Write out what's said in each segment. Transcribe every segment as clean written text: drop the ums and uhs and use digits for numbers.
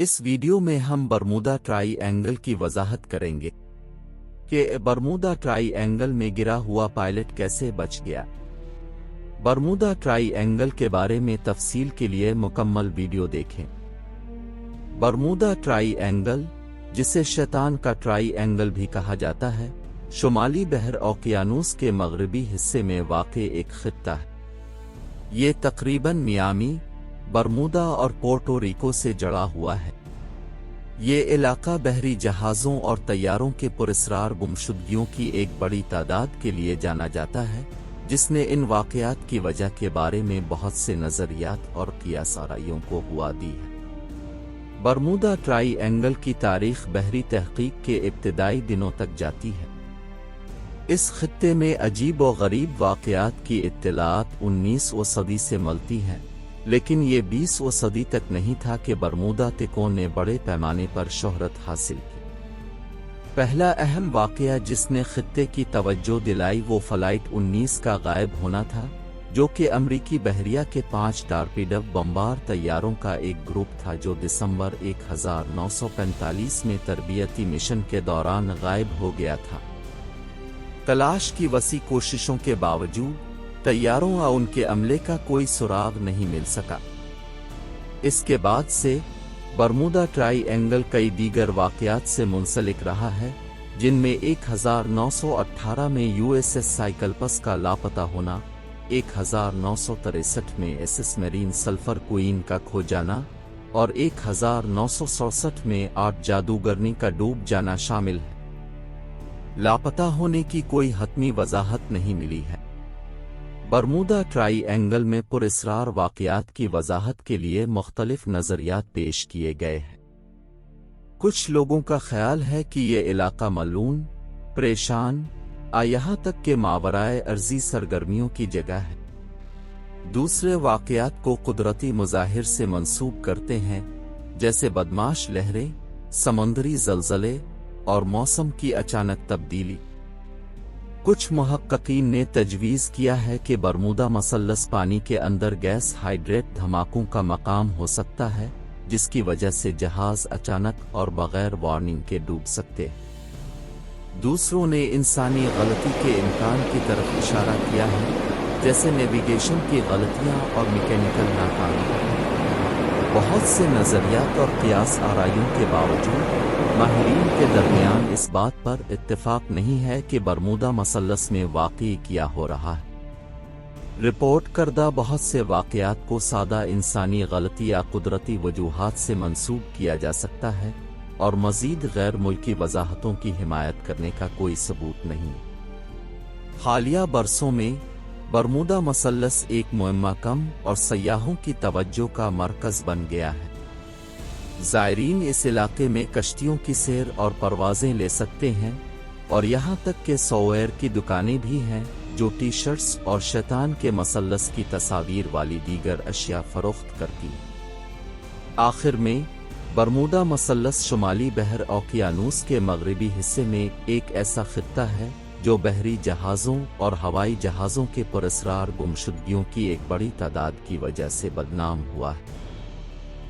اس video میں ہم Bermuda try angle کی وضاحت کریں گے کہ برمودا ٹرائی اینگل میں گرا ہوا پائلٹ کیسے بچ گیا۔ برمودا ٹرائی اینگل کے بارے میں تفصیل کے لیے مکمل ویڈیو دیکھیں۔ برمودا ٹرائی اینگل، جسے شیطان کا ٹرائی اینگل بھی کہا جاتا ہے، شمالی بحر اوقیانوس کے مغربی حصے میں واقع ایک خطہ ہے۔ یہ تقریباً میامی، برمودا اور پورٹو ریکو سے جڑا ہوا ہے۔ یہ علاقہ بحری جہازوں اور طیاروں کے پراسرار گمشدگیوں کی ایک بڑی تعداد کے لیے جانا جاتا ہے، جس نے ان واقعات کی وجہ کے بارے میں بہت سے نظریات اور قیاس آرائیوں کو ہوا دی ہے۔ برمودا ٹرائی اینگل کی تاریخ بحری تحقیق کے ابتدائی دنوں تک جاتی ہے۔ اس خطے میں عجیب و غریب واقعات کی اطلاعات 19ویں صدی سے ملتی ہیں، لیکن یہ 20ویں صدی تک نہیں تھا کہ برمودا ٹیکون نے بڑے پیمانے پر شہرت حاصل کی۔ پہلا اہم واقعہ جس نے خطے کی توجہ دلائی وہ فلائٹ 19 کا غائب ہونا تھا، جو کہ امریکی بحریہ کے 5 ٹارپیڈو بمبار طیاروں کا ایک گروپ تھا جو دسمبر 1945 میں تربیتی مشن کے دوران غائب ہو گیا تھا۔ تلاش کی وسیع کوششوں کے باوجود طیاروں اور ان کے عملے کا کوئی سراغ نہیں مل سکا۔ اس کے بعد سے برمودا ٹرائی اینگل کئی دیگر واقعات سے منسلک رہا ہے، جن میں 1918 میں USS سائیکلپس کا لاپتہ ہونا، 1963 میں SS میرین سلفر کوئین کا کھو جانا اور 1967 میں آرٹ جادوگرنی کا ڈوب جانا شامل ہے۔ لاپتہ ہونے کی کوئی حتمی وضاحت نہیں ملی ہے۔ برمودا ٹرائی اینگل میں پراسرار واقعات کی وضاحت کے لیے مختلف نظریات پیش کیے گئے ہیں۔ کچھ لوگوں کا خیال ہے کہ یہ علاقہ ملعون، پریشان، یہاں تک کہ ماورائے ارضی سرگرمیوں کی جگہ ہے۔ دوسرے واقعات کو قدرتی مظاہر سے منسوب کرتے ہیں، جیسے بدماش لہریں، سمندری زلزلے اور موسم کی اچانک تبدیلی۔ کچھ محققین نے تجویز کیا ہے کہ برمودا مثلث پانی کے اندر گیس ہائیڈریٹ دھماکوں کا مقام ہو سکتا ہے، جس کی وجہ سے جہاز اچانک اور بغیر وارننگ کے ڈوب سکتے ہیں۔ دوسروں نے انسانی غلطی کے امکان کی طرف اشارہ کیا ہے، جیسے نیویگیشن کی غلطیاں اور میکینیکل ناکامی۔ بہت سے نظریات اور قیاس آرائیوں کے باوجود ماہرین کے درمیان اس بات پر اتفاق نہیں ہے کہ برمودا مثلث میں واقع کیا ہو رہا ہے۔ رپورٹ کردہ بہت سے واقعات کو سادہ انسانی غلطی یا قدرتی وجوہات سے منسوب کیا جا سکتا ہے، اور مزید غیر ملکی وضاحتوں کی حمایت کرنے کا کوئی ثبوت نہیں۔ حالیہ برسوں میں برمودا مثلث ایک معمہ کم اور سیاحوں کی توجہ کا مرکز بن گیا ہے۔ زائرین اس علاقے میں کشتیوں کی سیر اور پروازیں لے سکتے ہیں، اور یہاں تک کہ سوویر کی دکانیں بھی ہیں جو ٹی شرٹس اور شیطان کے مثلث کی تصاویر والی دیگر اشیاء فروخت کرتی ہیں۔ آخر میں، برمودا مثلث شمالی بحر اوقیانوس کے مغربی حصے میں ایک ایسا خطہ ہے جو بحری جہازوں اور ہوائی جہازوں کے پراسرار گمشدگیوں کی ایک بڑی تعداد کی وجہ سے بدنام ہوا ہے۔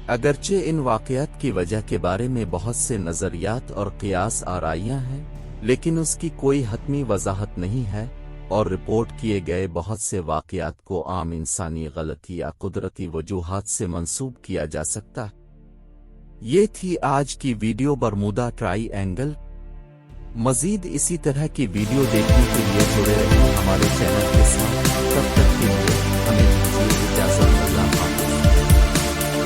اگرچہ ان واقعات کی وجہ کے بارے میں بہت سے نظریات اور قیاس آرائیاں ہیں، لیکن اس کی کوئی حتمی وضاحت نہیں ہے، اور رپورٹ کیے گئے بہت سے واقعات کو عام انسانی غلطی یا قدرتی وجوہات سے منسوب کیا جا سکتا ہے۔ یہ تھی آج کی ویڈیو برمودا ٹرائی اینگل۔ مزید اسی طرح کی ویڈیو دیکھنے کے لیے جڑے رہیں ہمارے چینل کے ساتھ۔